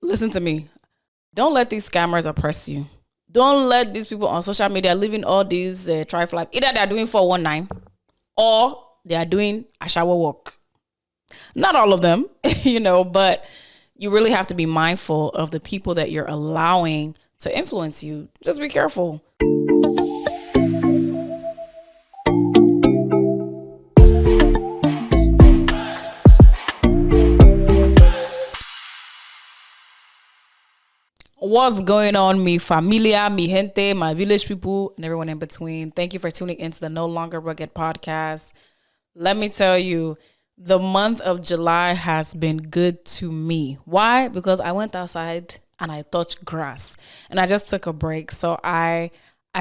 Listen to me. Don't let these scammers oppress you. Don't let these people on social media living all these trifle life. Either they are doing 419 or they are doing a shower walk. Not all of them, but you really have to be mindful of the people that you're allowing to influence you. Just be careful. What's going on, mi familia, mi gente, my village people, and everyone in between? Thank you for tuning into the No Longer Rugged podcast. Let me tell you, the month of July has been good to me. Why? Because I went outside and I touched grass and I just took a break. So I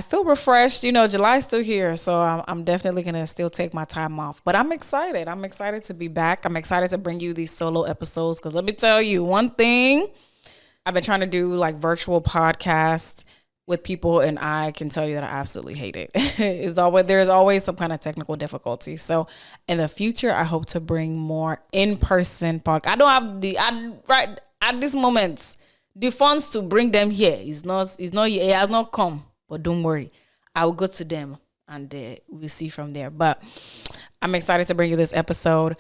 feel refreshed. July is still here. So I'm definitely going to still take my time off. But I'm excited. I'm excited to be back. I'm excited to bring you these solo episodes because let me tell you one thing. I've been trying to do like virtual podcasts with people, and I can tell you that I absolutely hate it. There's always some kind of technical difficulty. So in the future, I hope to bring more in-person podcasts. I don't have right at this moment the funds to bring them here. It has not come. But don't worry, I will go to them and we'll see from there. But I'm excited to bring you this episode.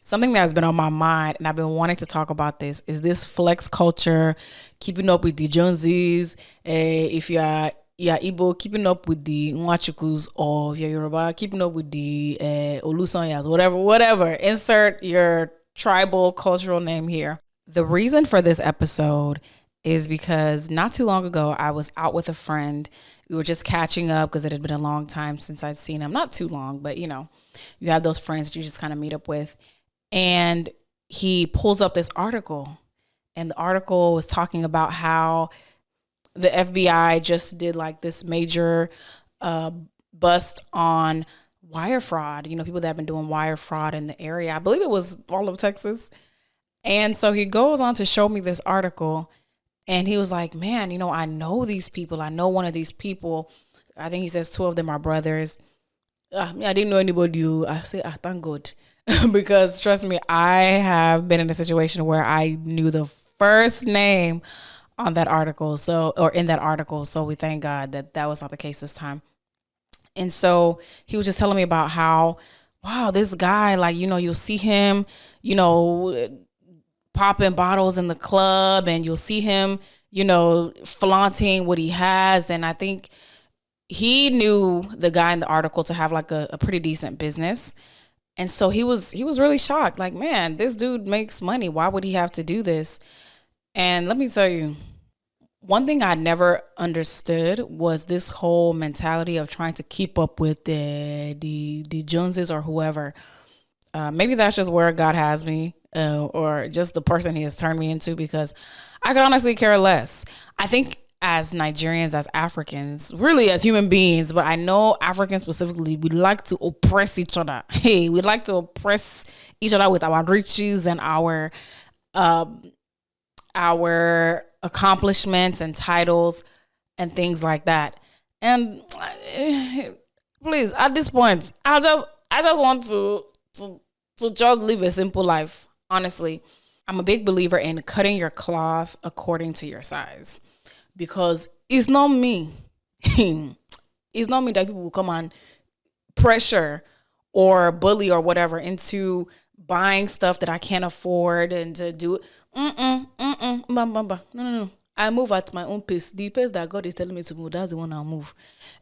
Something that has been on my mind, and I've been wanting to talk about this, is this flex culture, keeping up with the Joneses. If you're Igbo, keeping up with the Nwachukus, or if you're Yoruba, keeping up with the Olusanyas, whatever. Insert your tribal cultural name here. The reason for this episode is because not too long ago, I was out with a friend. We were just catching up because it had been a long time since I'd seen him. Not too long, but you have those friends that you just kind of meet up with. And he pulls up this article, and the article was talking about how the FBI just did like this major bust on wire fraud. People that have been doing wire fraud in the area. I believe it was all of Texas. And so he goes on to show me this article, and he was like, man, I know these people. I know one of these people. I think he says two of them are brothers. I didn't know anybody. I say, thank God. Because trust me, I have been in a situation where I knew the first name on that article. Or in that article. So we thank God that was not the case this time. And so he was just telling me about how, wow, this guy, like, you'll see him, popping bottles in the club, and you'll see him, flaunting what he has. And I think he knew the guy in the article to have like a pretty decent business. And so he was really shocked. Like, man, this dude makes money. Why would he have to do this? And let me tell you, one thing I never understood was this whole mentality of trying to keep up with the Joneses or whoever. Maybe that's just where God has me, or just the person he has turned me into, because I could honestly care less. I think as Nigerians, as Africans, really as human beings, but I know Africans specifically, we like to oppress each other. Hey, we like to oppress each other with our riches and our accomplishments and titles and things like that. And please, at this point, I just want to just live a simple life. Honestly, I'm a big believer in cutting your cloth according to your size. Because it's not me. It's not me that people will come and pressure or bully or whatever into buying stuff that I can't afford and to do it. No. I move at my own pace. The pace that God is telling me to move, that's the one I'll move.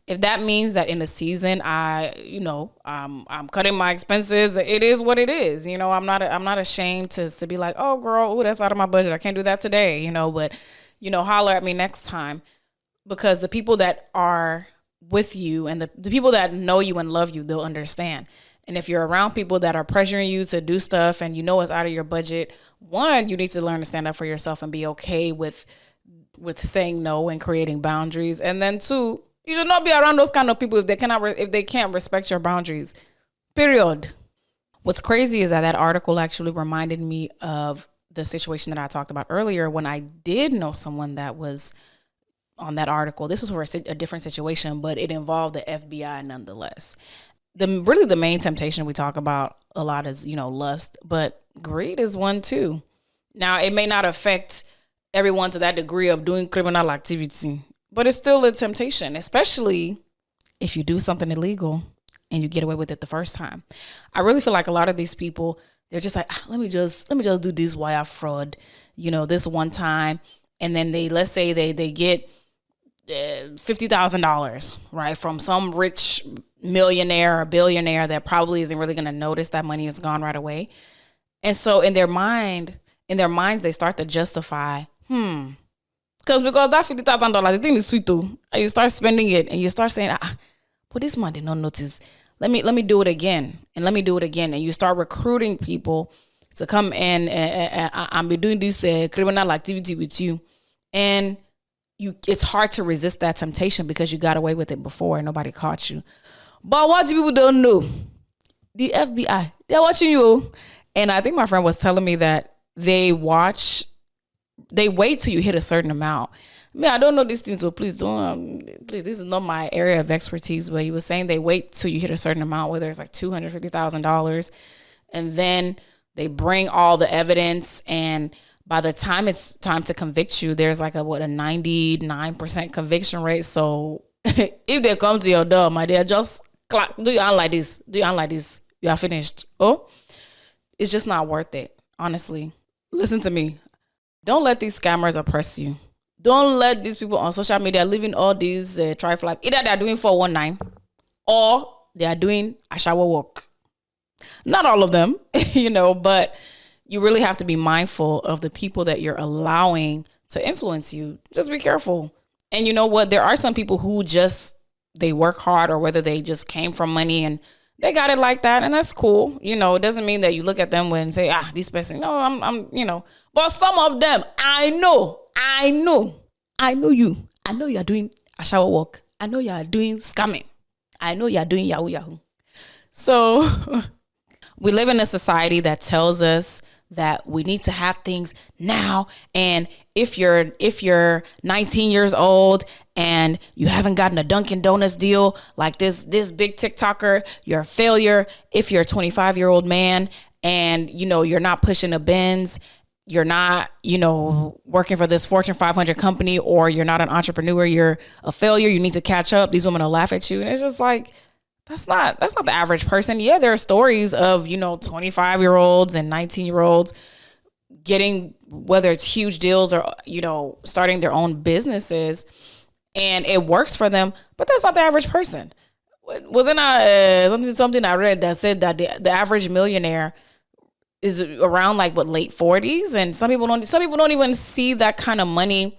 If that means that in the season I'm cutting my expenses, it is what it is. I'm not ashamed to be like, oh girl, that's out of my budget. I can't do that today. But holler at me next time, because the people that are with you and the people that know you and love you, they'll understand. And if you're around people that are pressuring you to do stuff and it's out of your budget, one, you need to learn to stand up for yourself and be okay with saying no and creating boundaries. And then two, you should not be around those kind of people if they can't respect your boundaries. Period. What's crazy is that article actually reminded me of the situation that I talked about earlier when I did know someone that was on that article. This was for a different situation, but it involved the FBI nonetheless. The main temptation we talk about a lot is, lust, but greed is one too. Now, it may not affect everyone to that degree of doing criminal activity, but it's still a temptation, especially if you do something illegal and you get away with it the first time. I really feel like a lot of these people, they're just like, let me just do this wire fraud, this one time. And then let's say they get $50,000, right, from some rich millionaire or billionaire that probably isn't really going to notice that money is gone right away. And so in their minds, they start to justify, because that $50,000, the thing is sweet too. And you start spending it, and you start saying, but this man did not notice. Let me do it again, and let me do it again, and you start recruiting people to come in and be doing this criminal activity with you, and it's hard to resist that temptation because you got away with it before and nobody caught you. But what people don't know, the FBI, they're watching you. And I think my friend was telling me that they wait till you hit a certain amount. I don't know these things, so please don't, please, this is not my area of expertise, but he was saying they wait till you hit a certain amount, whether it's like $250,000, and then they bring all the evidence, and by the time it's time to convict you, there's like a 99% conviction rate. So if they come to your door, my dear, just clap, do your hand like this, you are finished. Oh, it's just not worth it, honestly. Listen to me. Don't let these scammers oppress you. Don't let these people on social media living all these trifle life. Either they're doing 419 or they are doing a shower walk. Not all of them, but you really have to be mindful of the people that you're allowing to influence you. Just be careful. And you know what? There are some people who they work hard, or whether they just came from money and they got it like that. And that's cool. It doesn't mean that you look at them and say, this person, no, I'm. But some of them, I know you. I know you're doing a shower walk. I know you're doing scamming. I know you're doing Yahoo. So we live in a society that tells us that we need to have things now. And if you're 19 years old and you haven't gotten a Dunkin' Donuts deal like this big TikToker, you're a failure. If you're a 25-year-old man and you're not pushing a Benz, you're not working for this Fortune 500 company, or you're not an entrepreneur, you're a failure. You need to catch up. These women will laugh at you. And it's just like, that's not the average person. Yeah, there are stories of, 25-year-olds and 19-year-olds getting, whether it's huge deals or, starting their own businesses, and it works for them, but that's not the average person. Wasn't something I read that said that the average millionaire is around late 40s, and some people don't even see that kind of money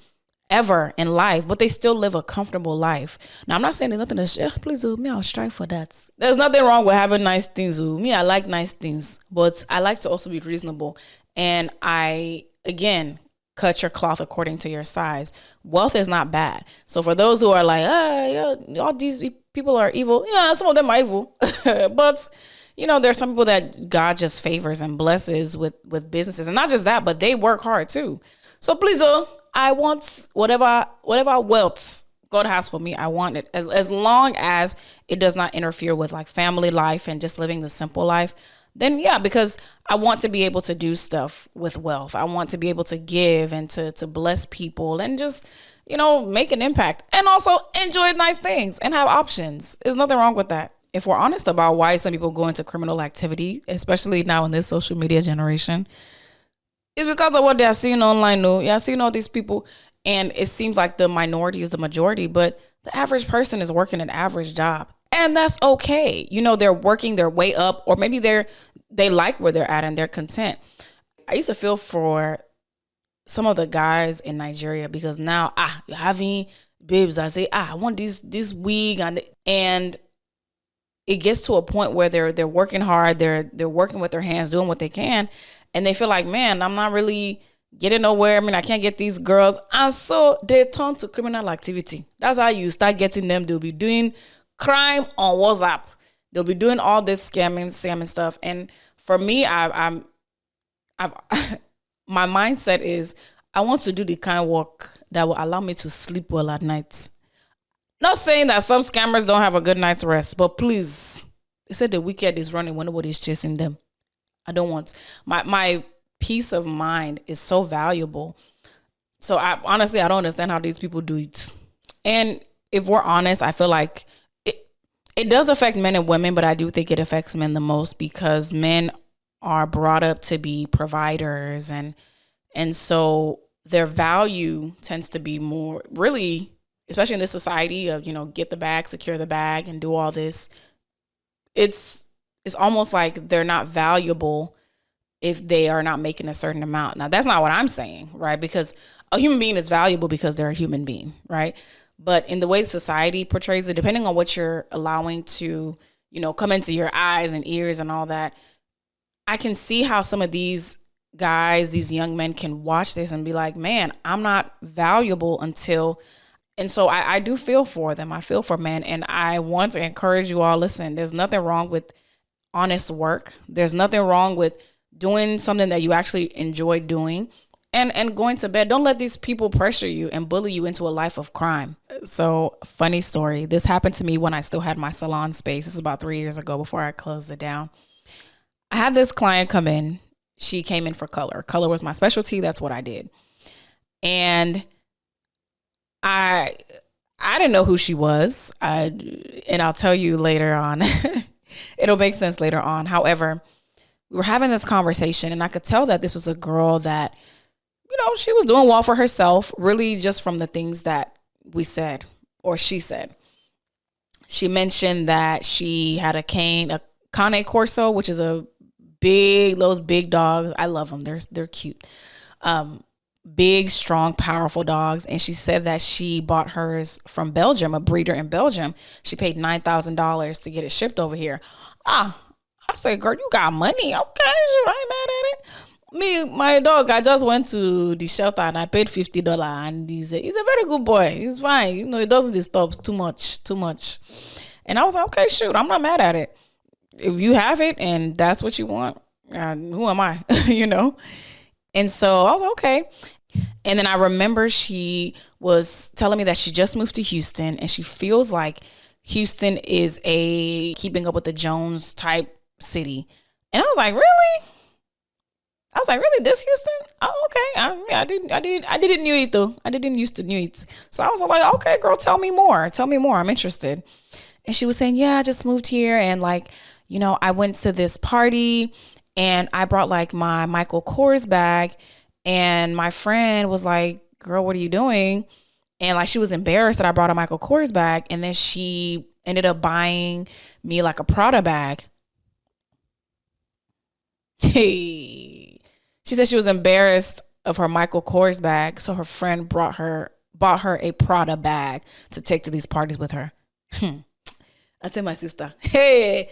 ever in life, but they still live a comfortable life. Now, I'm not saying there's nothing to please, me, I'll strive for that. There's nothing wrong with having nice things. Me, I like nice things, but I like to also be reasonable. And I, again, cut your cloth according to your size. Wealth is not bad. So for those who are like, all these people are evil. Yeah, some of them are evil, but there's some people that God just favors and blesses with businesses, and not just that, but they work hard too. So please, I want whatever wealth God has for me. I want it as long as it does not interfere with family life and just living the simple life. Then yeah, because I want to be able to do stuff with wealth. I want to be able to give and to bless people and just make an impact, and also enjoy nice things and have options. There's nothing wrong with that. If we're honest about why some people go into criminal activity, especially now in this social media generation, it's because of what they're seeing online. No, you're seeing all these people, and it seems like the minority is the majority, but the average person is working an average job, and that's okay. They're working their way up, or maybe they like where they're at and they're content. I used to feel for some of the guys in Nigeria, because now you're having babes that say, I want this wig, and it gets to a point where they're working hard, they're working with their hands, doing what they can, and they feel like, man, I'm not really getting nowhere. I can't get these girls, and so they turn to criminal activity. That's how you start getting them. They'll be doing crime on WhatsApp. They'll be doing all this scamming stuff. And for me, I've my mindset is I want to do the kind of work that will allow me to sleep well at night. Not saying that some scammers don't have a good night's rest, but please, they said the wicked is running when nobody's chasing them. I don't want my peace of mind is so valuable. So I honestly, I don't understand how these people do it. And if we're honest, I feel like it does affect men and women, but I do think it affects men the most because men are brought up to be providers, and so their value tends to be more really, especially in this society of, get the bag, secure the bag, and do all this. It's almost like they're not valuable if they are not making a certain amount. Now, that's not what I'm saying, right? Because a human being is valuable because they're a human being, right? But in the way society portrays it, depending on what you're allowing to, come into your eyes and ears and all that, I can see how some of these guys, these young men can watch this and be like, man, I'm not valuable until. And so I do feel for them. I feel for men. And I want to encourage you all, listen, there's nothing wrong with honest work. There's nothing wrong with doing something that you actually enjoy doing and going to bed. Don't let these people pressure you and bully you into a life of crime. So, funny story. This happened to me when I still had my salon space. This is about 3 years ago before I closed it down. I had this client come in. She came in for color. Color was my specialty. That's what I did. And I didn't know who she was. And I'll tell you later on. It'll make sense later on. However, we were having this conversation and I could tell that this was a girl that, she was doing well for herself, really just from the things that we said or she said. She mentioned that she had a Cane Corso, which is those big dogs. I love them. They're cute. Big, strong, powerful dogs. And she said that she bought hers from Belgium, a breeder in Belgium. She paid $9,000 to get it shipped over here. I said, girl, you got money. Okay, I ain't mad at it. Me, my dog, I just went to the shelter and I paid $50 and he's a very good boy. He's fine. It doesn't disturb too much. And I was like, okay, shoot, I'm not mad at it. If you have it and that's what you want, who am I? And so I was like, okay. And then I remember she was telling me that she just moved to Houston and she feels like Houston is a keeping up with the Jones type city. And I was like, really? This Houston? Oh, okay. I didn't knew it though. I didn't used to knew it. So I was like, okay, girl, tell me more. I'm interested. And she was saying, yeah, I just moved here. And I went to this party and I brought my Michael Kors bag. And my friend was like, girl, what are you doing? And she was embarrassed that I brought a Michael Kors bag. And then she ended up buying me a Prada bag. Hey. She said she was embarrassed of her Michael Kors bag, so her friend bought her a Prada bag to take to these parties with her. I tell my sister, hey,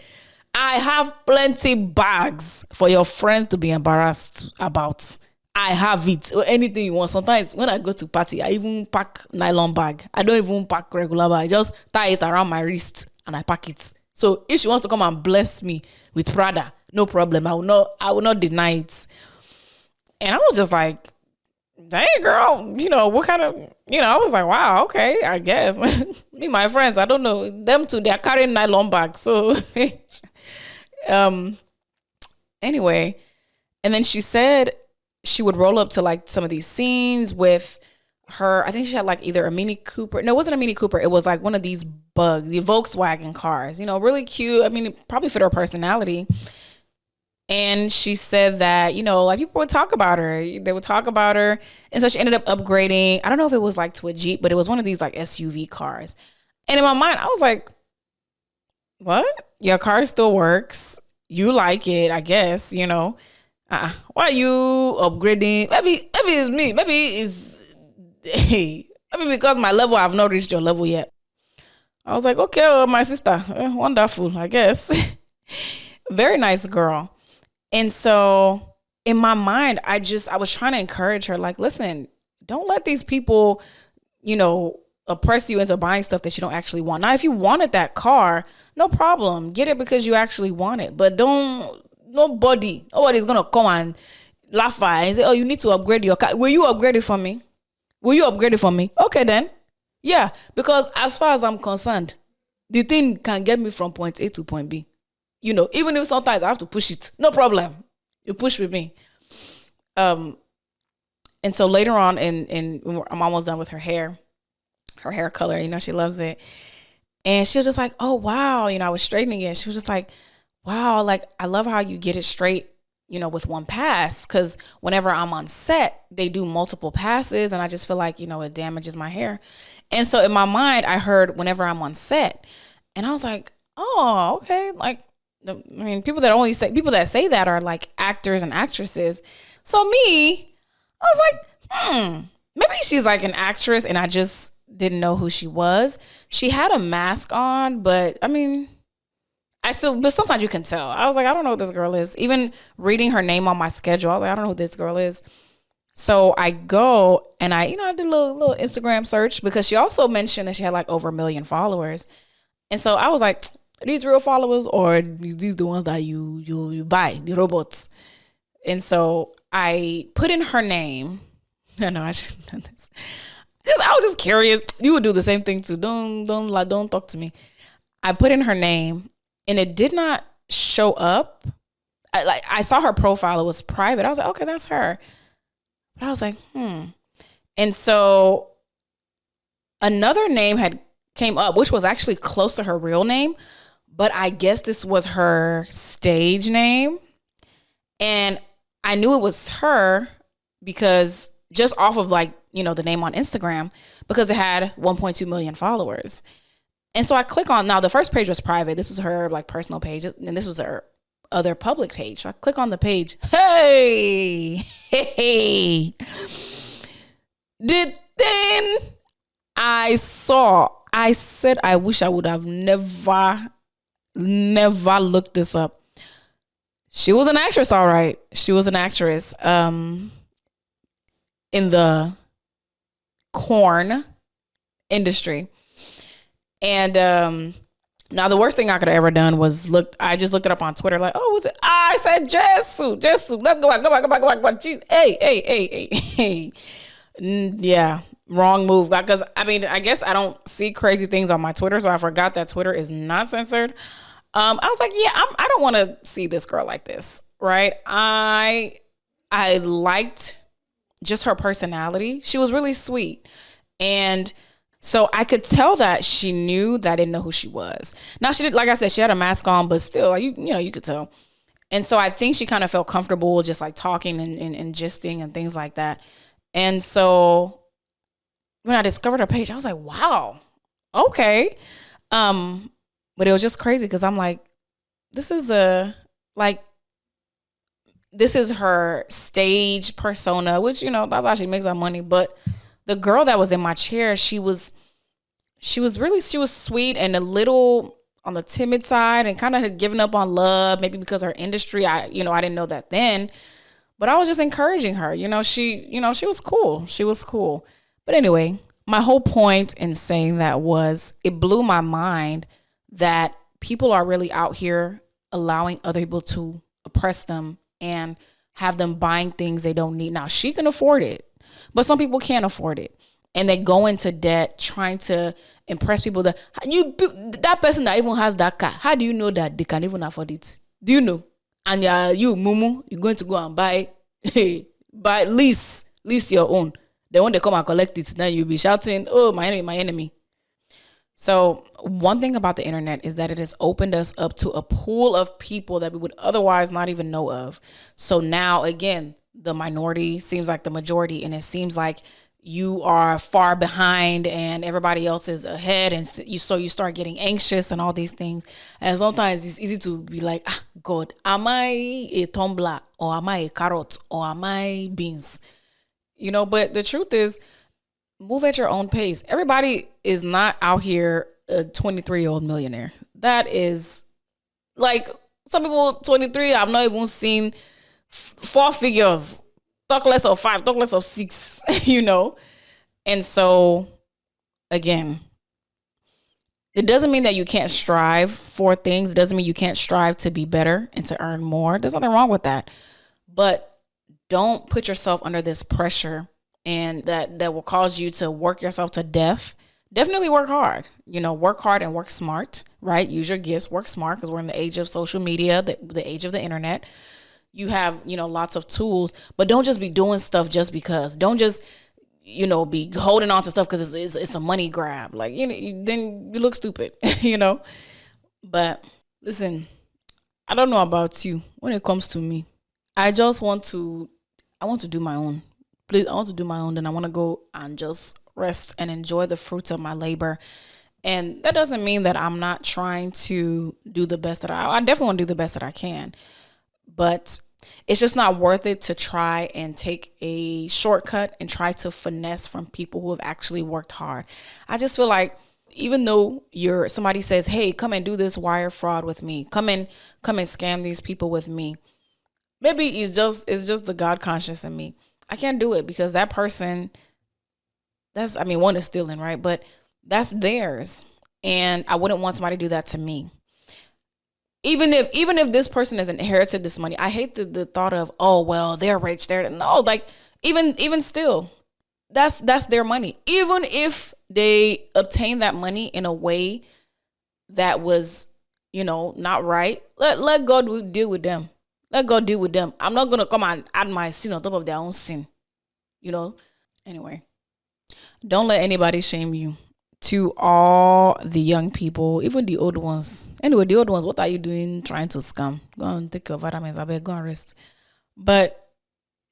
I have plenty bags for your friend to be embarrassed about. I have it. Or anything you want. Sometimes when I go to party, I even pack nylon bag. I don't even pack regular bag. I just tie it around my wrist and I pack it. So if she wants to come and bless me with Prada, no problem. I will not deny it. And I was just like, dang, girl, what kind of, I was like, wow, okay, I guess. Me, my friends, I don't know. Them too, they're carrying nylon bags. So, anyway. And then she said she would roll up to some of these scenes with her. I think she had either a Mini Cooper. No, it wasn't a Mini Cooper. It was one of these bugs, the Volkswagen cars, really cute. I mean, it probably fit her personality. And she said that, people would talk about her. They would talk about her. And so she ended up upgrading. I don't know if it was to a Jeep, but it was one of these SUV cars. And in my mind, I was like, what? Your car still works. You like it, I guess, Why are you upgrading? Maybe it's me. Maybe it's, maybe because my level, I've not reached your level yet. I was like, okay, my sister, wonderful, I guess. Very nice girl. And so in my mind, I was trying to encourage her, listen, don't let these people, oppress you into buying stuff that you don't actually want. Now, if you wanted that car, no problem. Get it because you actually want it. But nobody's going to come and laugh at it and say, oh, you need to upgrade your car. Will you upgrade it for me? Okay, then. Yeah, because as far as I'm concerned, the thing can get me from point A to point B. Even if sometimes I have to push it, no problem. You push with me. And And so later on, I'm almost done with her hair color. She loves it. And she was just like, oh, wow. I was straightening it. She was just like, wow, like, I love how you get it straight, with one pass. Because whenever I'm on set, they do multiple passes. And I just feel like, it damages my hair. And so in my mind, I heard whenever I'm on set. And I was like, oh, okay. Like, people that say that are like actors and actresses. So me, I was like, maybe she's like an actress and I just didn't know who she was. She had a mask on, but but sometimes you can tell. I was like, I don't know who this girl is. Even reading her name on my schedule, I was like, I don't know who this girl is. So I go and I did a little Instagram search because she also mentioned that she had like over 1 million followers. And so I was like, are these real followers or are these the ones that you buy, the robots? And so I put in her name. I know I should have done this. I was just curious. You would do the same thing too. Don't talk to me. I put in her name and it did not show up. I saw her profile. It was private. I was like, okay, that's her. But I was like, And so another name came up, which was actually close to her real name. But I guess this was her stage name. And I knew it was her because just off of like, the name on Instagram, because it had 1.2 million followers. And so I click on, now the first page was private. This was her like personal page. And this was her other public page. So I click on the page. Hey. The thing I said, I wish I would have never looked this up. She was an actress, all right. She was an actress in the corn industry. And now the worst thing I could have ever done was I just looked it up on Twitter like, oh, was it? I said Jesu. Let's go back. Hey. Yeah, wrong move. Because, I guess I don't see crazy things on my Twitter, so I forgot that Twitter is not censored. I was like, yeah, I don't want to see this girl like this, right? I liked just her personality. She was really sweet. And so I could tell that she knew that I didn't know who she was. Now she did, like I said, she had a mask on, but still, like, you could tell. And so I think she kind of felt comfortable just like talking and gisting and things like that. And so when I discovered her page, I was like, wow, okay. But it was just crazy because I'm like, this is her stage persona, which, that's how she makes her money. But the girl that was in my chair, she was sweet and a little on the timid side and kind of had given up on love, maybe because her industry, I didn't know that then. But I was just encouraging her. She was cool. She was cool. But anyway, my whole point in saying that was it blew my mind that people are really out here allowing other people to oppress them and have them buying things they don't need. Now, she can afford it, but some people can't afford it. And they go into debt trying to impress people that person that even has that car, how do you know that they can even afford it? Do you know? And you, Mumu, you're going to go and buy lease your own. Then when they come and collect it, then you'll be shouting, oh, my enemy, my enemy. So one thing about the internet is that it has opened us up to a pool of people that we would otherwise not even know of. So now, again, the minority seems like the majority, and it seems like you are far behind and everybody else is ahead. And so you start getting anxious and all these things. And sometimes it's easy to be like, God, am I a tumbler or am I a carrot or am I beans? But the truth is, move at your own pace. Everybody is not out here a 23-year-old millionaire. That is like some people 23, I've not even seen 4 figures. Talk less of 5, talk less of 6, And so, again, it doesn't mean that you can't strive for things. It doesn't mean you can't strive to be better and to earn more. There's nothing wrong with that. But don't put yourself under this pressure and that will cause you to work yourself to death. Definitely work hard. Work hard and work smart, right? Use your gifts, work smart, because we're in the age of social media, the age of the internet. you have, lots of tools, but don't just be doing stuff just because. Don't just, be holding on to stuff because it's a money grab. Like, then you look stupid, But listen, I don't know about you. When it comes to me, I want to do my own. Please, I want to do my own. Then I want to go and just rest and enjoy the fruits of my labor. And that doesn't mean that I'm not trying to do the best I definitely want to do the best that I can. But it's just not worth it to try and take a shortcut and try to finesse from people who have actually worked hard. I just feel like even though somebody says, hey, come and do this wire fraud with me, come and scam these people with me. Maybe it's just the God conscious in me. I can't do it because that person, one is stealing, right? But that's theirs. And I wouldn't want somebody to do that to me. Even if this person has inherited this money, I hate the thought of, oh, well, they're rich. No, like even still, that's their money. Even if they obtain that money in a way that was, not right, let God deal with them. Let God deal with them. I'm not going to come and add my sin on top of their own sin. Anyway, don't let anybody shame you. To all the young people, even the old ones. Anyway, the old ones, what are you doing trying to scam? Go and take your vitamins. I beg, go and rest. But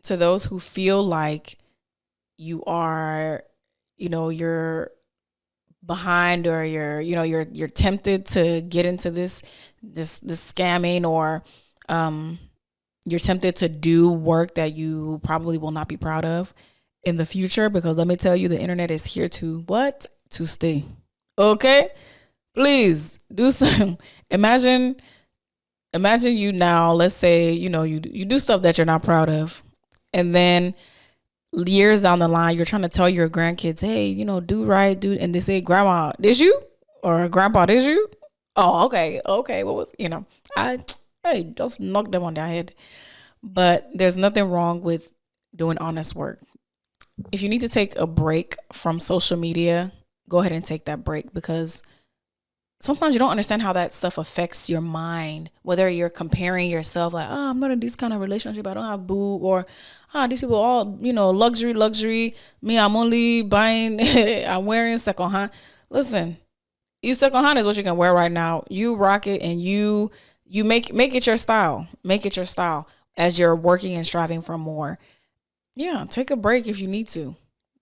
to those who feel like you are, you're behind, or you're tempted to get into this scamming, or you're tempted to do work that you probably will not be proud of in the future, because let me tell you, the internet is here to stay. Okay? Please do some. Imagine you now, let's say, you do stuff that you're not proud of. And then years down the line, you're trying to tell your grandkids, hey, do right, do. And they say, grandma, did you? Or grandpa, did you? Oh, okay. What was, I just knock them on their head. But there's nothing wrong with doing honest work. If you need to take a break from social media, go ahead and take that break, because sometimes you don't understand how that stuff affects your mind. Whether you're comparing yourself like, oh, I'm not in this kind of relationship, I don't have boo, or these people all, luxury. Me, I'm only buying, I'm wearing secondhand. Listen, you secondhand is what you can wear right now. You rock it and you make it your style. Make it your style as you're working and striving for more. Yeah, take a break if you need to.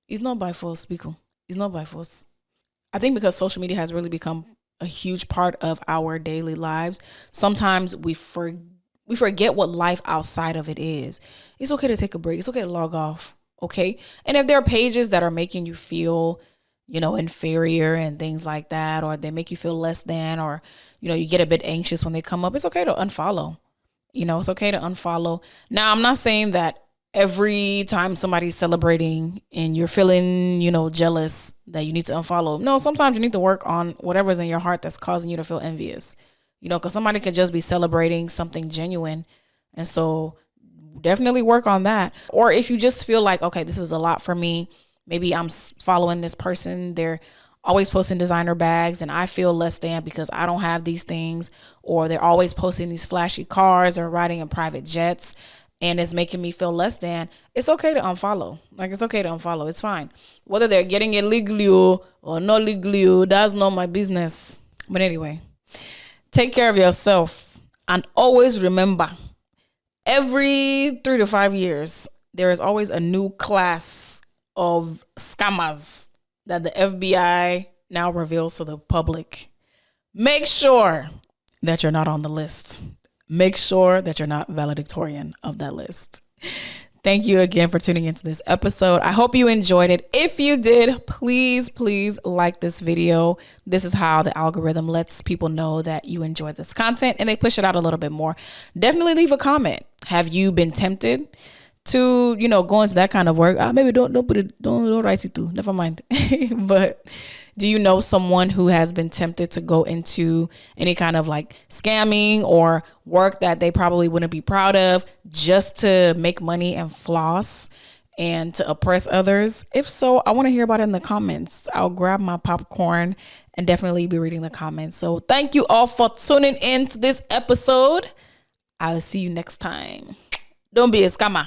It's not by force, Biko. It's not by force. I think because social media has really become a huge part of our daily lives, sometimes we forget what life outside of it is. It's okay to take a break. It's okay to log off. Okay. And if there are pages that are making you feel, inferior and things like that, or they make you feel less than, or, you get a bit anxious when they come up, it's okay to unfollow. It's okay to unfollow. Now, I'm not saying that every time somebody's celebrating and you're feeling, jealous, that you need to unfollow. No, sometimes you need to work on whatever's in your heart that's causing you to feel envious. Because somebody could just be celebrating something genuine. And so definitely work on that. Or if you just feel like, okay, this is a lot for me. Maybe I'm following this person. They're always posting designer bags and I feel less than because I don't have these things. Or they're always posting these flashy cars or riding in private jets, and it's making me feel less than. It's okay to unfollow. It's okay to unfollow. It's fine. Whether they're getting it legally or not legally, that's not my business. But anyway, take care of yourself. And always remember, every 3 to 5 years, there is always a new class of scammers that the FBI now reveals to the public. Make sure that you're not on the list. Make sure that you're not valedictorian of that list. Thank you again for tuning into this episode. I hope you enjoyed it. If you did, please like this video. This is how the algorithm lets people know that you enjoy this content and they push it out a little bit more. Definitely leave a comment. Have you been tempted to, go into that kind of work? Maybe don't put it, don't write it too. Never mind. But do you know someone who has been tempted to go into any kind of like scamming or work that they probably wouldn't be proud of just to make money and floss and to oppress others? If so, I want to hear about it in the comments. I'll grab my popcorn and definitely be reading the comments. So thank you all for tuning in to this episode. I'll see you next time. Don't be a scammer.